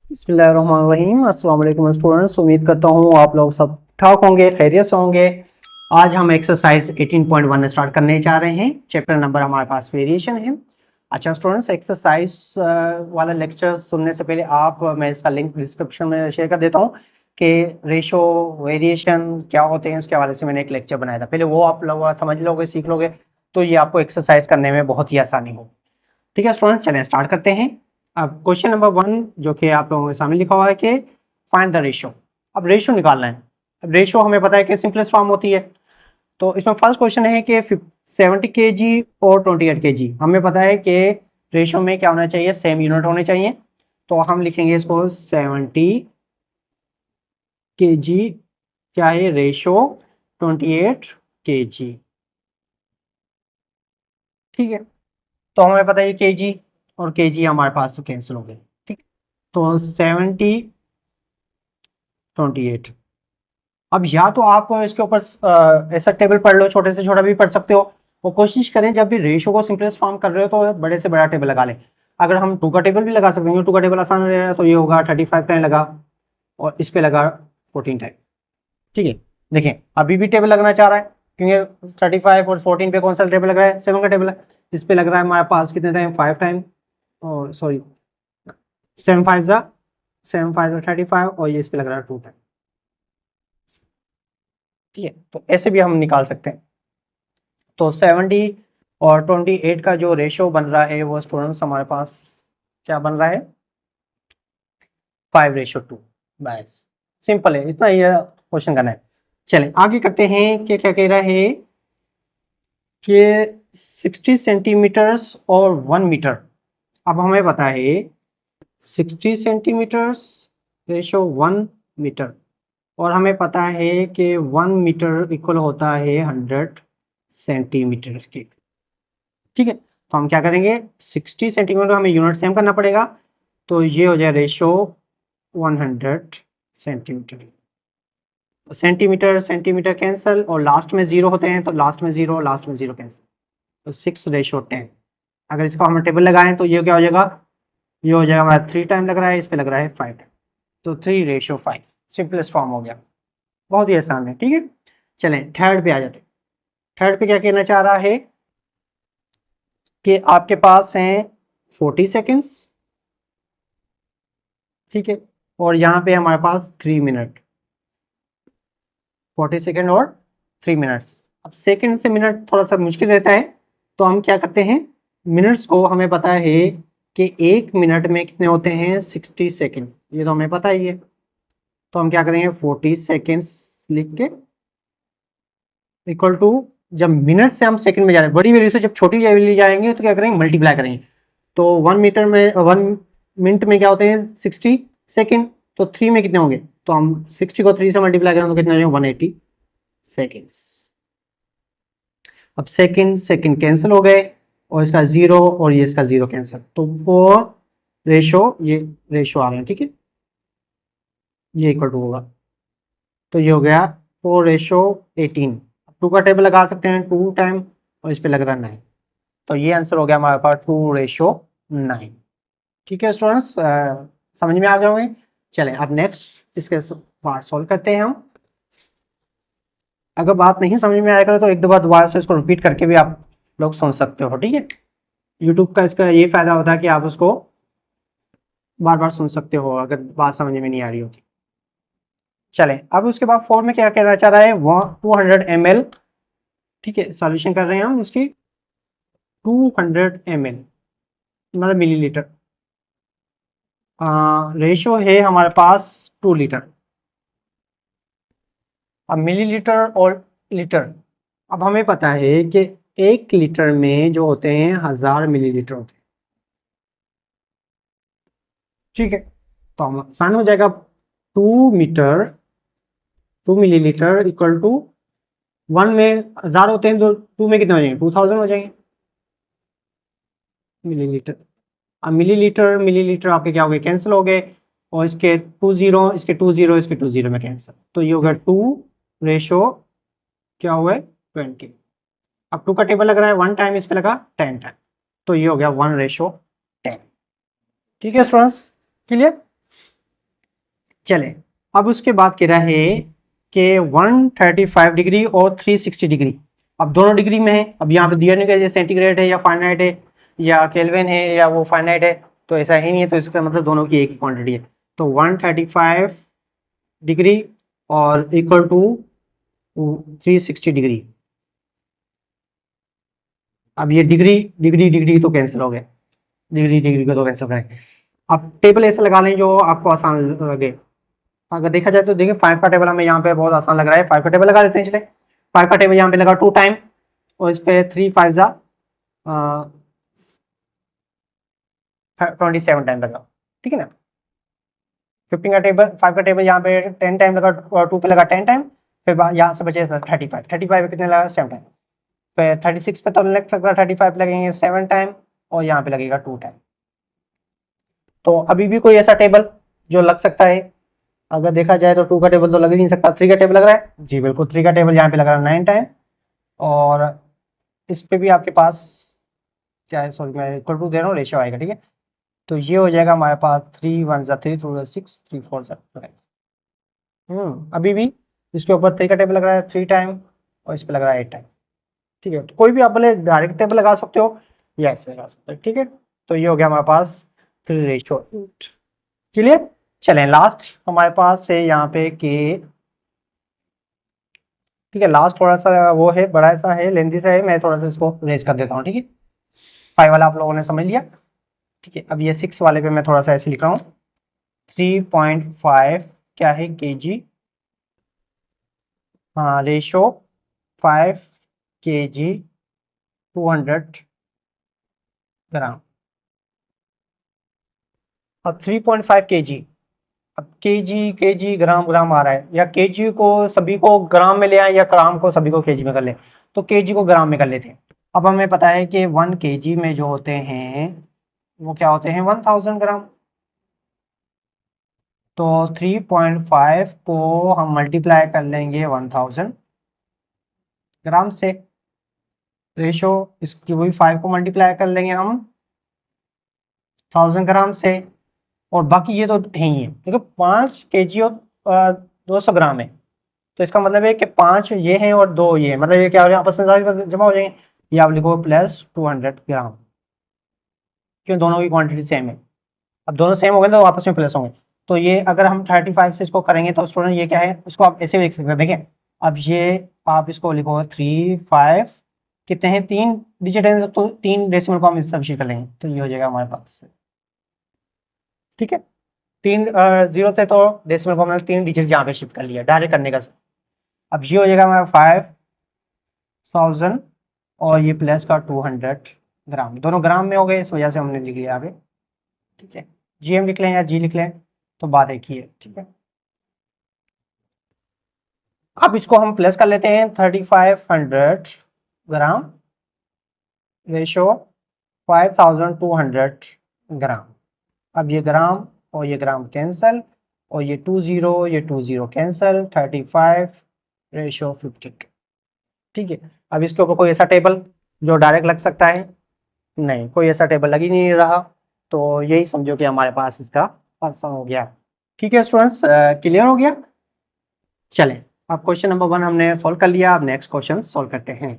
बिस्मिल्लाहिर्रहमानिर्रहीम। अस्सलाम वालेकुम स्टूडेंट्स, उम्मीद करता हूँ आप लोग सब ठाक होंगे, खैरियत से होंगे। आज हम एक्सरसाइज 18.1 स्टार्ट करने जा रहे हैं। चैप्टर नंबर हमारे पास वेरिएशन है। अच्छा स्टूडेंट्स, एक्सरसाइज वाला लेक्चर सुनने से पहले मैं इसका लिंक डिस्क्रिप्शन में शेयर कर देता हूँ कि रेशो वेरिएशन क्या होते हैं, उसके हवाले से मैंने एक लेक्चर बनाया था। पहले वो आप लोग समझ लोगे, सीख लोगे, तो ये आपको एक्सरसाइज करने में बहुत ही आसानी हो। ठीक है स्टूडेंट्स, चलें स्टार्ट करते हैं। अब क्वेश्चन नंबर 1 जो कि आप लोगों के सामने लिखा हुआ है कि फाइंड द रेशियो। अब रेशियो निकालना है। अब रेशियो हमें पता है कि सिंपलेस्ट फॉर्म होती है। तो इसमें फर्स्ट क्वेश्चन है कि 70 kg और 28 kg। हमें पता है कि रेशियो में क्या होना चाहिए, सेम यूनिट होने चाहिए। तो हम लिखेंगे इसको 70 kg क्या है रेशियो 28 kg। ठीक है, तो हमें पता है केजी और केजी हमारे पास तो कैंसिल हो गए। ठीक, तो 70 28। अब या तो आप इसके ऊपर ऐसा टेबल पढ़ लो, छोटे से छोटा भी पढ़ सकते हो। और कोशिश करें जब भी रेशियो को सिंपलेस्ट फॉर्म कर रहे हो तो बड़े से बड़ा टेबल लगा लें। अगर हम 2 का टेबल भी लगा सकते हैं, 2 का टेबल आसान रहेगा, तो ये होगा 35 टाइम लगा और इस पे लगा 14 टाइम। ठीक है, देखिए अभी भी टेबल लगना चाह रहा है क्योंकि 35 और 14 पे कौन सा टेबल लग रहा है, 7 का टेबल है। इस पे लग रहा है हमारे पास कितने टाइम, 5 टाइम। और सॉरी, 7 5 35 और ये इस पे लग रहा है 2 टाइम। ठीक है, तो ऐसे भी हम निकाल सकते हैं। तो 70 और 28 का जो रेशियो बन रहा है वो स्टूडेंट्स हमारे पास क्या बन रहा है, 5:2। बस सिंपल है, इतना ही क्वेश्चन करना है। चलें आगे करते हैं कि क्या कह रहा है कि 60 सेंटीमीटर्स और 1 मीटर। अब हमें पता है 60 सेंटीमीटर्स रेशियो 1 मीटर, और हमें पता है कि 1 मीटर इक्वल होता है 100 सेंटीमीटर के। ठीक है, तो हम क्या करेंगे, 60 सेंटीमीटर हमें यूनिट सेम करना पड़ेगा। तो ये हो जाए रेशियो 100 सेंटीमीटर। तो सेंटीमीटर सेंटीमीटर कैंसिल और लास्ट में जीरो होते हैं, तो लास्ट में जीरो कैंसिल। तो 6:10। अगर इसका हम टेबल लगाएं तो ये क्या हो जाएगा, ये हो जाएगा हमारा 3 टाइम लग रहा है, इस पे लग रहा है 5 टाइम। तो 3:5 सिंपलेस्ट फॉर्म हो गया। बहुत ही आसान है। ठीक है, चलें थर्ड पे आ जाते हैं। थर्ड पे क्या कहना चाह रहा है कि आपके पास हैं 40 सेकेंड्स। ठीक है, और यहाँ पे हमारे पास 3 मिनट, 40 सेकेंड और 3 मिनट्स। अब सेकेंड से मिनट थोड़ा सा मुश्किल रहता है, तो हम क्या करते हैं, मिनट्स को हमें पता है कि 1 मिनट में कितने होते हैं, 60 सेकेंड, ये तो हमें पता ही है। तो हम क्या करेंगे, 40 सेकेंड्स लिख के इक्वल टू, जब मिनट से हम सेकंड में जा रहे हैं, बड़ी वैल्यू से जब छोटी वैल्यू जाएंगे तो क्या करेंगे, मल्टीप्लाई करेंगे। तो 1 मिनट में क्या होते हैं, 60 सेकेंड। तो 3 में कितने होंगे, तो हम 60 को 3 से मल्टीप्लाई करें तो कितने होंगे, 180 सेकेंड्स। अब सेकेंड सेकेंड कैंसिल हो गए और इसका जीरो और ये इसका जीरो कैंसिल, तो वो ये रेशो आ गया। ठीक है, ये इक्वल टू होगा, तो ये हो गया 4:18। 2 का टेबल लगा सकते हैं, 2 टाइम और इस पे लग रहा है 9। तो ये आंसर हो गया हमारे पास 2:9। ठीक है स्टूडेंट्स, समझ में आ गए होंगे। चलें अब नेक्स्ट इसके पार्ट सॉल्व करते हैं हम। अगर बात नहीं समझ में आया करे तो एक दो बार दोबारा से इसको रिपीट करके भी आप लोग सुन सकते हो। ठीक है, यूट्यूब का इसका ये फायदा होता है कि आप उसको बार बार सुन सकते हो अगर बात समझ में नहीं आ रही होती। चलें अब उसके बाद 4 में क्या कहना चाह रहा है, वो 200 ml। ठीक है, सॉल्यूशन कर रहे हैं हम इसकी। 200 ml मतलब मिलीलीटर। रेशो है हमारे पास 2 लीटर। अब मिलीलीटर और लीटर, अब हमें पता है कि 1 लीटर में जो होते हैं 1000 मिलीलीटर होते हैं। ठीक है, तो हम आसान हो जाएगा, 2 मीटर 2 मिलीलीटर इक्वल टू 1 में 1000 होते हैं तो 2 में कितने हो जाएंगे, 2000 हो जाएंगे मिलीलीटर। अब मिलीलीटर मिलीलीटर आपके क्या हो गए, कैंसिल हो गए, और इसके 20 इसके 20 इसके 20 में कैंसिल, तो ये हो गया 2 क्या हुआ है, 20। अब 2 का टेबल लग रहा है 1 टाइम, इस पे लगा 10 टाइम, तो ये हो गया 1:10। ठीक है स्टूडेंट्स, क्लियर। चले, अब उसके बाद कह रहा है कि 135 डिग्री और 360 डिग्री, अब दोनों डिग्री में है। अब यहाँ पे दिया नहीं गया सेंटीग्रेड है या फारेनहाइट है या केल्विन है या वो फारेनहाइट है, तो ऐसा ही नहीं है, तो इसका मतलब दोनों की एक ही क्वांटिटी है। तो 135 डिग्री और इक्वल टू 360 डिग्री। अब ये डिग्री डिग्री डिग्री तो कैंसिल हो गए, डिग्री डिग्री को तो कैंसिल करें। अब टेबल ऐसा लगा लें जो आपको आसान लगे। अगर देखा जाए तो देखिए 5 का टेबल हमें यहाँ पे बहुत आसान लग रहा है, 5 का टेबल लगा लेते हैं। चले 5 का टेबल यहाँ पे लगा 2 टाइम और इस पे 3 5 जा 27 टाइम लगा, ठीक है ना। 15 का टेबल 5 का टेबल यहाँ पे 10 टाइम लगा और 2 पे लगा 10 टाइम, फिर यहाँ से बचे 35 पे कितने लगा 7 टाइम, फिर 36 पे तो लग सकता है 35 लगेंगे 7 टाइम और यहाँ पे लगेगा 2 टाइम। तो अभी भी कोई ऐसा टेबल जो लग सकता है? अगर देखा जाए तो 2 का टेबल तो लग ही नहीं सकता, 3 का टेबल लग रहा है जी बिल्कुल, 3 का टेबल यहाँ पे लग रहा है 9 टाइम और इस पे भी आपके पास क्या है, सॉरी मैं इक्वल टू दे रहा हूँ, रेशियो आएगा, ठीक है। तो ये हो जाएगा हमारे पास 3 1 जा 3 2 6 3 4 जा 5। अभी भी इसके ऊपर 3 का टेबल लग रहा है 3 टाइम और इस पे लग रहा है 8 टाइम, ठीक है। तो कोई भी आप बोले डायरेक्ट टेबल लगा सकते हो या ऐसे लगा सकते हो, ठीक है। तो ये हो गया हमारे पास 3:8। क्लियर। चलें लास्ट हमारे पास है यहाँ पे के, ठीक है। लास्ट थोड़ा सा वो है, बड़ा सा है, लेंथी सा है, मैं थोड़ा सा इसको रेज कर देता हूँ, ठीक है। 5 वाला आप लोगों ने समझ लिया, ठीक है। अब ये 6 वाले पे मैं थोड़ा सा ऐसे लिख रहा हूँ 3.5 क्या है kg, हाँ रेशो 5 kg 200 ग्राम। अब 3.5 kg, अब केजी ग्राम ग्राम आ रहा है, या केजी को सभी को ग्राम में ले आए या ग्राम को सभी को केजी में कर ले, तो केजी को ग्राम में कर लेते हैं। अब हमें पता है कि 1 केजी में जो होते हैं वो क्या होते हैं 1000 ग्राम। तो 3.5 को हम मल्टीप्लाई कर लेंगे 1000 ग्राम से, रेशो इसकी वही 5 को मल्टीप्लाई कर लेंगे हम 1000 ग्राम से, और बाकी ये तो है ही है। देखो 5 केजी और 200 ग्राम है, तो इसका मतलब है कि 5 ये हैं और 2 ये हैं, मतलब ये क्या हो रहा है आपस में सारे जमा हो जाएंगे। ये आप लिखो प्लस 200 ग्राम, क्यों दोनों की क्वांटिटी सेम है। अब दोनों सेम हो गए तो आपस में प्लस होंगे। तो ये अगर हम 35 से इसको करेंगे तो स्टूडेंट ये क्या है, इसको आप ऐसे भी लिख सकते हैं। देखिए अब ये आप इसको लिखो 3 5 कितने हैं 3 डिजिट है, तो 3 डेसिमल को हम इस तरफ शिफ्ट कर लेंगे, तो ये हो जाएगा हमारे पास, ठीक है। 3 जीरो थे तो डेसिमल को हमने 3 डिजिट यहाँ पे शिफ्ट कर लिया डायरेक्ट करने का। अब ये हो जाएगा हमारा 5000 और ये प्लस का 200 ग्राम, दोनों ग्राम में हो गए, इस वजह से हमने लिख लिया यहाँ पे, ठीक है। जीएम लिख लें या जी लिख लें तो बात एक ही है, ठीक है। अब इसको हम प्लस कर लेते हैं 3500 ग्राम रेशो 5200 ग्राम। अब ये ग्राम और ये ग्राम कैंसल और ये 20 कैंसल, 35 रेशो 52, ठीक है। अब इसके ऊपर कोई ऐसा टेबल जो डायरेक्ट लग सकता है? नहीं, कोई ऐसा टेबल लग ही नहीं रहा, तो यही समझो कि हमारे पास इसका आंसर हो गया, ठीक है स्टूडेंट्स। क्लियर हो गया। चलें अब क्वेश्चन नंबर 1 हमने सॉल्व कर लिया, अब नेक्स्ट क्वेश्चन सॉल्व करते हैं।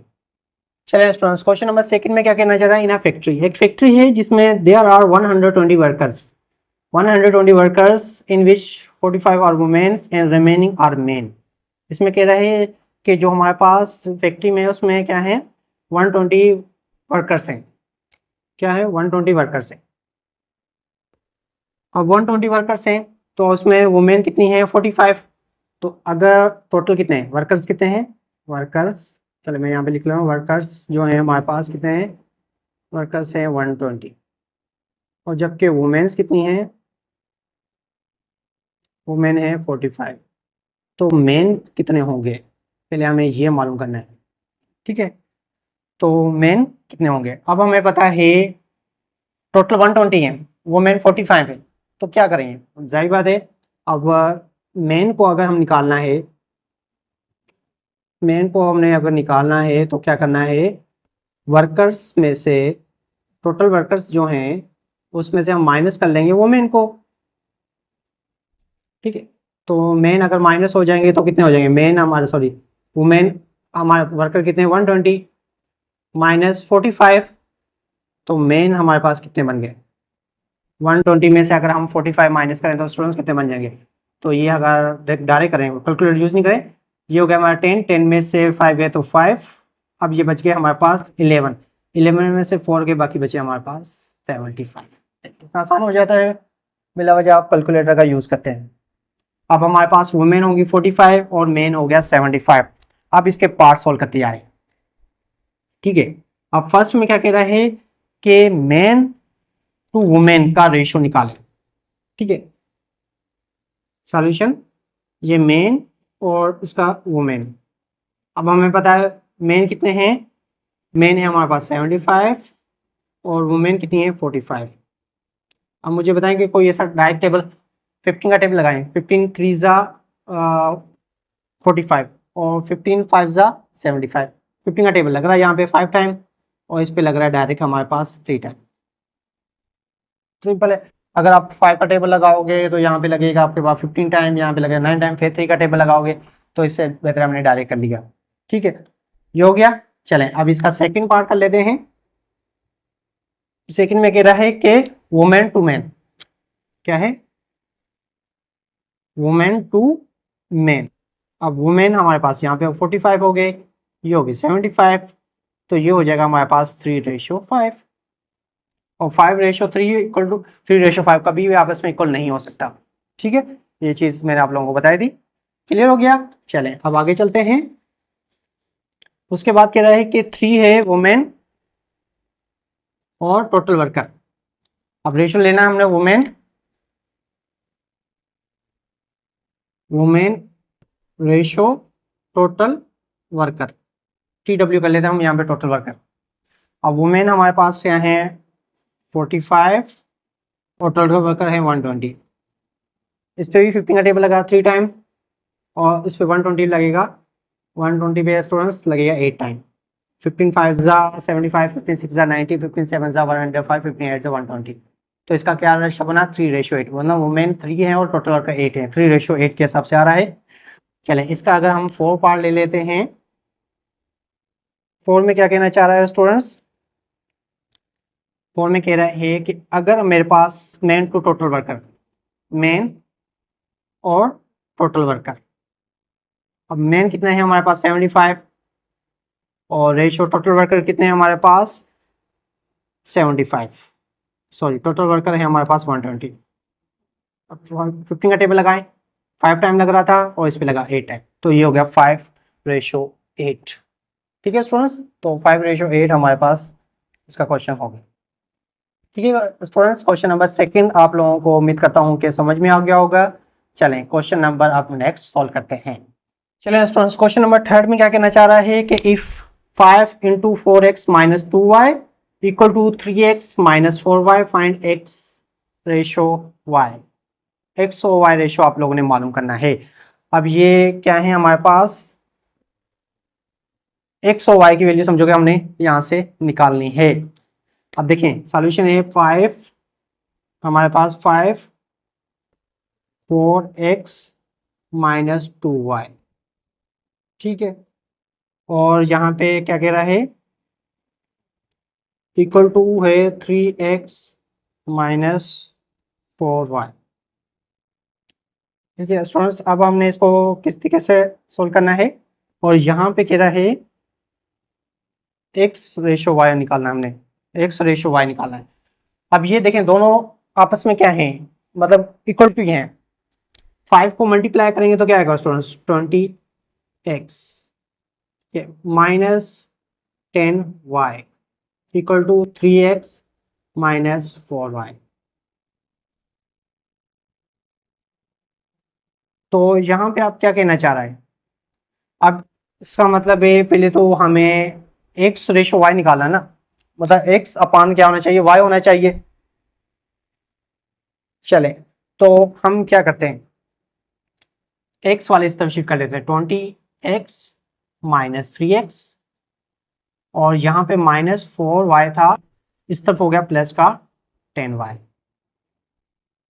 चलिए स्टूडेंट्स क्वेश्चन नंबर 2 में क्या कहना चाह रहा है, इन अ फैक्ट्री, एक फैक्ट्री है जिसमें there are 120 workers, 120 workers in which 45 are women's and remaining are men. इसमें कह रहा है कि जो हमारे पास फैक्ट्री में है उसमें क्या है 120 वर्कर्स हैं, क्या है 120 वर्कर्स हैं। अब 120 वर्कर्स हैं तो उसमें वुमेन कितनी है 45, तो अगर टोटल कितने हैं वर्कर्स कितने हैं, वर्कर्स चलो मैं यहाँ पे लिख रहा हूँ, वर्कर्स जो हैं हमारे पास कितने हैं, वर्कर्स हैं 120, और जबकि वुमेन्स कितनी हैं, वुमेन है 45, तो मेन कितने होंगे पहले हमें ये मालूम करना है, ठीक है। तो मेन कितने होंगे, अब हमें पता है टोटल 120 है, वुमेन 45 है, तो क्या करेंगे जाहिर बात है, अब मेन को अगर हम निकालना है, मेन को हमने अगर निकालना है तो क्या करना है, वर्कर्स में से टोटल वर्कर्स जो हैं उसमें से हम माइनस कर लेंगे वुमेन को, ठीक है। तो मेन अगर माइनस हो जाएंगे तो कितने हो जाएंगे, मेन हमारे सॉरी वुमेन हमारे वर्कर कितने 120 माइनस 45, तो मेन हमारे पास कितने बन गए 120 में से अगर हम 45 माइनस करें तो स्टूडेंट्स कितने बन जाएंगे। तो ये अगर डायरेक्ट करें कैलकुलेटर यूज नहीं करें, ये हो गया हमारा 10 में से 5 गए तो 5, अब ये बच गए हमारे पास 11 में से 4 के बाकी बचे हमारे पास 75। इतना आसान हो जाता है बिला वजह आप कैलकुलेटर का यूज करते हैं। अब हमारे पास वुमेन होगी 45 और मेन हो गया 75। अब इसके पार्ट सॉल्व करते जा रहे हैं, ठीक है। अब फर्स्ट में क्या कह रहा है कि मेन टू वुमेन का रेशियो निकालें, ठीक है। सॉल्यूशन ये मेन और उसका वुमेन। अब हमें पता है मेन कितने हैं, मेन है हमारे पास 75 और वुमेन कितनी है 45। अब मुझे बताएं कि कोई ऐसा डायरेक्ट टेबल 15 का टेबल लगाएं, 15 3 जा 45 और 15 5 जा 75। 15 का टेबल लग रहा है यहाँ पे 5 टाइम और इस पे लग रहा है डायरेक्ट हमारे पास 3 टाइम। सिंपल है, अगर आप 5 का टेबल लगाओगे तो यहाँ पे लगेगा आपके पास 15 टाइम, यहाँ पे लगेगा 9 टाइम, फिर 3 का टेबल लगाओगे तो इससे बेहतर हमने डायरेक्ट कर लिया, ठीक है। ये हो गया। चलें अब इसका सेकंड पार्ट कर लेते हैं। सेकंड में कह रहा है कि वुमेन टू मैन, क्या है वुमेन टू मैन। अब वुमेन हमारे पास यहाँ पे 45 हो गए, ये हो गई 75, तो ये हो जाएगा हमारे पास 3:5 और 5:3 इक्वल टू 3:5 कभी भी आपस में इक्वल नहीं हो सकता, ठीक है। ये चीज मैंने आप लोगों को बताई दी, क्लियर हो गया। चलें अब आगे चलते हैं। उसके बाद कह रहा है कि 3 है वुमेन और टोटल वर्कर। अब रेशियो लेना है हमने women ratio total worker, TW कर लेते हैं हम यहाँ पे टोटल वर्कर। अब वुमेन हमारे पास क्या है 45 और टोटल वर्कर है 120। इस पे भी 15 का टेबल लगा 3 टाइम और इस पे 120 लगेगा, 120 पे स्टूडेंट्स लगेगा 8 टाइम। 15 5 जा 75, 15 6 जा 90, 15 7 जा 105, 15 8 जा 120। तो इसका क्या रेशियो बना 3:8, मतलब वुमेन 3 है और टोटल वर्कर 8 है, 3:8 के हिसाब से आ रहा है। चलें इसका अगर हम 4 पार्ट ले लेते हैं, 4 में क्या कहना चाह रहा है स्टूडेंट्स, 4 में कह रहा है कि अगर मेरे पास main to total worker, main और टोटल वर्कर, अब मेन कितने हैं हमारे पास 75 और रेशियो टोटल वर्कर कितने हैं हमारे पास 75, सॉरी टोटल वर्कर है हमारे पास 120। अब 15 का टेबल लगाएं, 5 टाइम लग रहा था और इस पे लगा 8 टाइम, तो ये हो गया 5:8, ठीक है स्टूडेंट्स। तो 5:8 हमारे पास इसका क्वेश्चन हो गया, ठीक है स्टूडेंट्स। क्वेश्चन नंबर सेकंड आप लोगों को उम्मीद करता हूँ कि समझ में आ गया होगा। चलें क्वेश्चन नंबर आप नेक्स्ट सॉल्व करते हैं। चलें स्टूडेंट्स क्वेश्चन नंबर थर्ड में क्या कहना चाह रहा है कि if 5 × 4x - 2y = 3x - 4y find x ratio y। x और y रेशो आप लोगों ने मालूम करना है। अब ये क्या है हमारे पास x और y की वैल्यू समझोगे हमने यहां से निकालनी है। अब देखें सॉल्यूशन है 5 हमारे पास 5 4x - 2y, ठीक है। और यहाँ पे क्या कह रहा है इक्वल टू है 3x - 4y, ठीक है स्टूडेंट्स। अब हमने इसको किस तरीके से सोल्व करना है और यहाँ पे कह रहा है x/y निकालना है, हमने x/y निकालना है। अब ये देखें दोनों आपस में क्या है मतलब इक्वल टू हैं। 5 को मल्टीप्लाई करेंगे तो क्या आएगा students 20x -10y = 3x - 4y। तो यहाँ पे आप क्या कहना चाह रहा है, अब इसका मतलब है पहले तो हमें x/y निकालना ना, मतलब x अपान क्या होना चाहिए y होना चाहिए। चले तो हम क्या करते हैं x वाले इस तरफ शिफ्ट कर लेते हैं 20x - 3x और यहाँ पे -4y था, इस तरफ हो गया प्लस का 10y,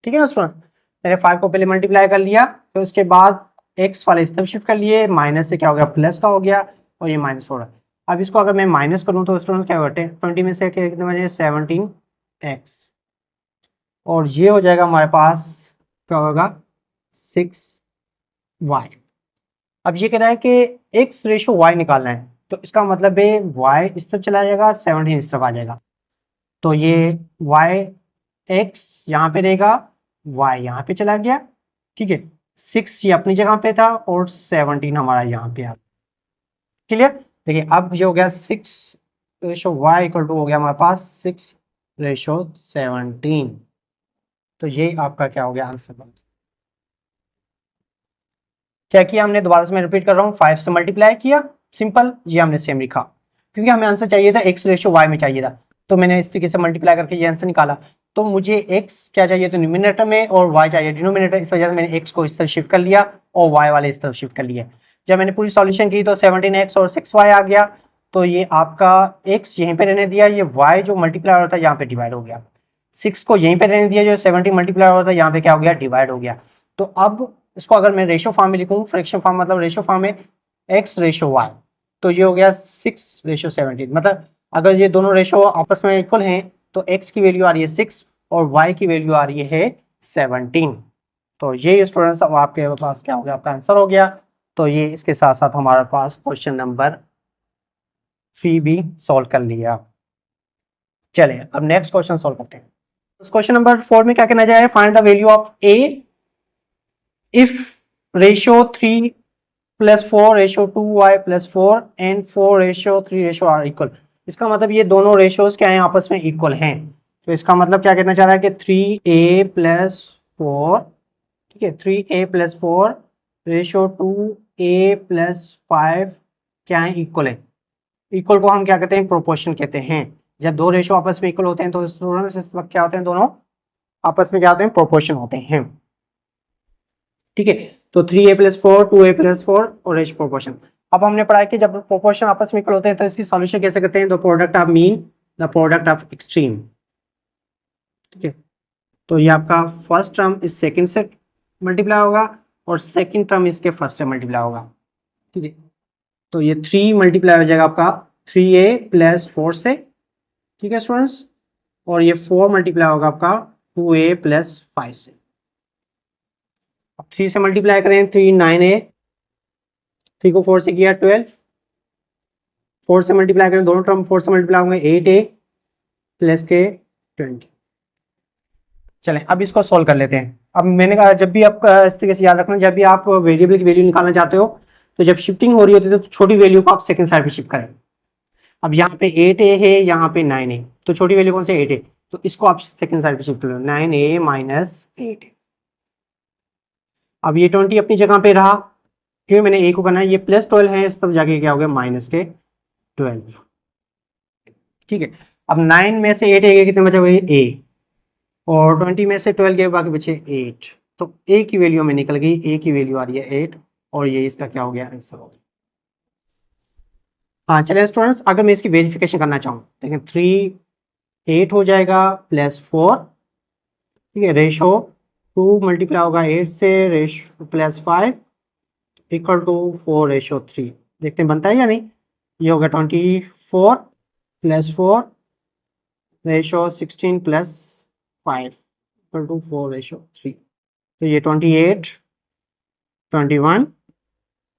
ठीक है ना स्टूडेंट। मैंने 5 को पहले मल्टीप्लाई कर लिया, फिर उसके बाद x वाले इस तरफ शिफ्ट कर लिए, माइनस से क्या हो गया प्लस का हो गया और ये -4 है। अब इसको अगर मैं माइनस करूँ तो स्टूडेंट क्या होते हैं 20 में से कितने बचे 17x और ये हो जाएगा हमारे पास क्या होगा 6y। अब ये कह रहा है कि x रेशो y निकालना है, तो इसका मतलब है y इस तरफ चला जाएगा 17 इस तरफ आ जाएगा, तो ये y x यहाँ पे रहेगा, y यहाँ पे चला गया, ठीक है 6 ये अपनी जगह पे था और 17 हमारा यहाँ पे आ गया। क्लियर। देखिए अब ये हो गया 6 रेशो y इक्वल टू हो गया हमारे पास 6 रेशो 17। तो ये आपका क्या हो गया आंसर बन क्या किया हमने, दोबारा से मैं रिपीट कर रहा हूँ, 5 से मल्टीप्लाई किया, सिंपल, ये हमने सेम लिखा, क्योंकि हमें आंसर चाहिए था x रेशो y में चाहिए था, तो मैंने इस तरीके से मल्टीप्लाई करके ये आंसर निकाला। तो मुझे x क्या चाहिए तो न्यूमिनेटर में और y चाहिए डिनोमिनेटर, इस वजह से मैंने x को इस तरफ शिफ्ट कर लिया और y वाले इस तरफ शिफ्ट कर लिया। जब मैंने पूरी सॉल्यूशन की तो 17x और 6y आ गया, तो ये आपका x यहीं पे रहने दिया, ये y जो मल्टीप्लाई होता है यहाँ पे डिवाइड हो गया, 6 को यहीं पे रहने दिया, जो 17 मल्टीप्लाई होता है यहाँ पे क्या हो गया डिवाइड हो गया। तो अब इसको अगर मैं रेशो फॉर्म में लिखूं, फ्रैक्शन फॉर्म मतलब रेशो फॉर्म में x रेशो y, तो ये हो गया 6 रेशो 17। मतलब अगर ये दोनों रेशो आपस में इक्वल हैं तो x की वैल्यू आ रही है 6 और y की वैल्यू आ रही है 17। तो ये स्टूडेंट्स अब आपके पास क्या हो गया, आपका आंसर हो गया। तो ये इसके साथ साथ हमारे पास क्वेश्चन नंबर 3 भी सॉल्व कर लिया। चलिए अब नेक्स्ट क्वेश्चन सॉल्व करते हैं। क्वेश्चन नंबर 4 में क्या कहना जाए, find the value of a if ratio 3 plus 4 ratio 2y plus 4 and 4 ratio 3 ratio are equal। इसका मतलब ये दोनों रेशियोज क्या हैं आपस में इक्वल हैं, तो इसका मतलब क्या कहना चाह रहा है कि 3a plus 4, ठीक है 3a plus 4 ratio 2a plus 5 क्या है इक्वल है। इक्वल को हम क्या कहते हैं प्रोपोर्शन कहते हैं। जब दो रेशियो आपस में इक्वल होते हैं तो स्टूडेंट्स इस वक्त क्या होते हैं, दोनों आपस में क्या होते हैं प्रोपोर्शन होते हैं, ठीक है। तो 3a plus 4 2a plus 4 और रेशियो प्रोपोर्शन। अब हमने पढ़ा है कि जब प्रोपोर्शन आपस में इक्वल होते हैं तो इसकी सॉल्यूशन कैसे करते हैं, the product of mean the product of extreme, ठीक है। तो ये आपका फर्स्ट टर्म इस सेकंड से मल्टीप्लाई होगा और सेकंड टर्म इसके फर्स्ट से मल्टीप्लाई होगा, ठीक है। तो ये 3 मल्टीप्लाई हो जाएगा आपका 3a plus 4 से, ठीक है स्टूडेंट्स, और ये 4 मल्टीप्लाई होगा आपका 2a plus 5 से। अब 3 से मल्टीप्लाई करें 3 9a, 3 को 4 से किया 12, 4 से मल्टीप्लाई करें दोनों टर्म 4 से मल्टीप्लाई होंगे 8a प्लस के 20। चलें अब इसको सॉल्व कर लेते हैं। अब मैंने कहा जब भी आप इस तरीके से याद रखना, जब भी आप वेरिएबल की वैल्यू निकालना चाहते हो तो जब शिफ्टिंग हो रही होती है तो छोटी वैल्यू को आप सेकंड साइड पे शिफ्ट करें। अब यहाँ पे 8a है, यहाँ पे 9a, तो छोटी वैल्यू कौन से 8a, तो इसको आप सेकंड साइड पे शिफ्ट करो 9a माइनस 8। अब ये 20 अपनी जगह पे रहा, क्योंकि मैंने a को करना है, ये प्लस 12 है, इस तरफ जाके क्या हो गया माइनस के 12, ठीक है। अब 9 में से 8 a कितने बचे हुए a, और 20 में से 12 के बाकी बचे 8, तो a की वैल्यू में निकल गई, a की वैल्यू आ रही है 8 और ये इसका क्या हो गया आंसर हो गया। हाँ चलिए स्टूडेंट्स, अगर मैं इसकी वेरिफिकेशन करना चाहूँ देखें 3 8 हो जाएगा प्लस 4, ठीक है, रेशो 2 मल्टीप्लाई होगा 8 से ratio plus 5 equal to 4 ratio 3, देखते हैं बनता है या नहीं। ये हो गया 24 plus 4 ratio 16 plus 5 equal to 4 ratio 3, तो ये 28 21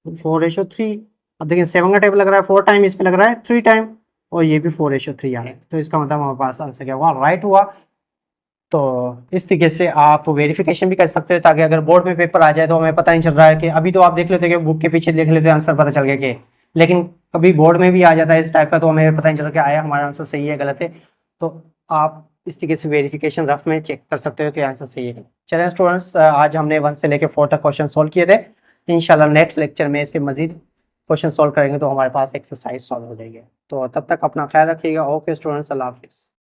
4 रेशो 3। अब देखिए 7 का टेबल लग रहा है 4 टाइम, इसमें लग रहा है 3 टाइम, और ये भी 4 रेशो 3 आ रहा है, तो इसका मतलब हमारे पास आंसर क्या हुआ, राइट हुआ। तो इस तरीके से आप वेरिफिकेशन भी कर सकते हो, ताकि अगर बोर्ड में पेपर आ जाए तो हमें पता नहीं चल रहा है कि अभी तो आप देख लेते हैं कि बुक के पीछे देख लेते हैं आंसर पता चल गया कि, लेकिन कभी बोर्ड में भी आ जाता है इस टाइप का तो हमें पता नहीं चल रहा कि आया हमारा आंसर सही है गलत है। तो आप इस तरीके से वेरिफिकेशन रफ में चेक कर सकते हो कि आंसर सही है। चलिए स्टूडेंट्स, आज हमने 1 से लेकर 4 तक क्वेश्चन सॉल्व किए थे। इंशाल्लाह नेक्स्ट लेक्चर में इसके मजीद क्वेश्चन सॉल्व करेंगे तो हमारे पास एक्सरसाइज सॉल्व हो जाएगी। तो तब तक अपना ख्याल रखिएगा। ओके स्टूडेंट्स, अल्लाह हाफिज़।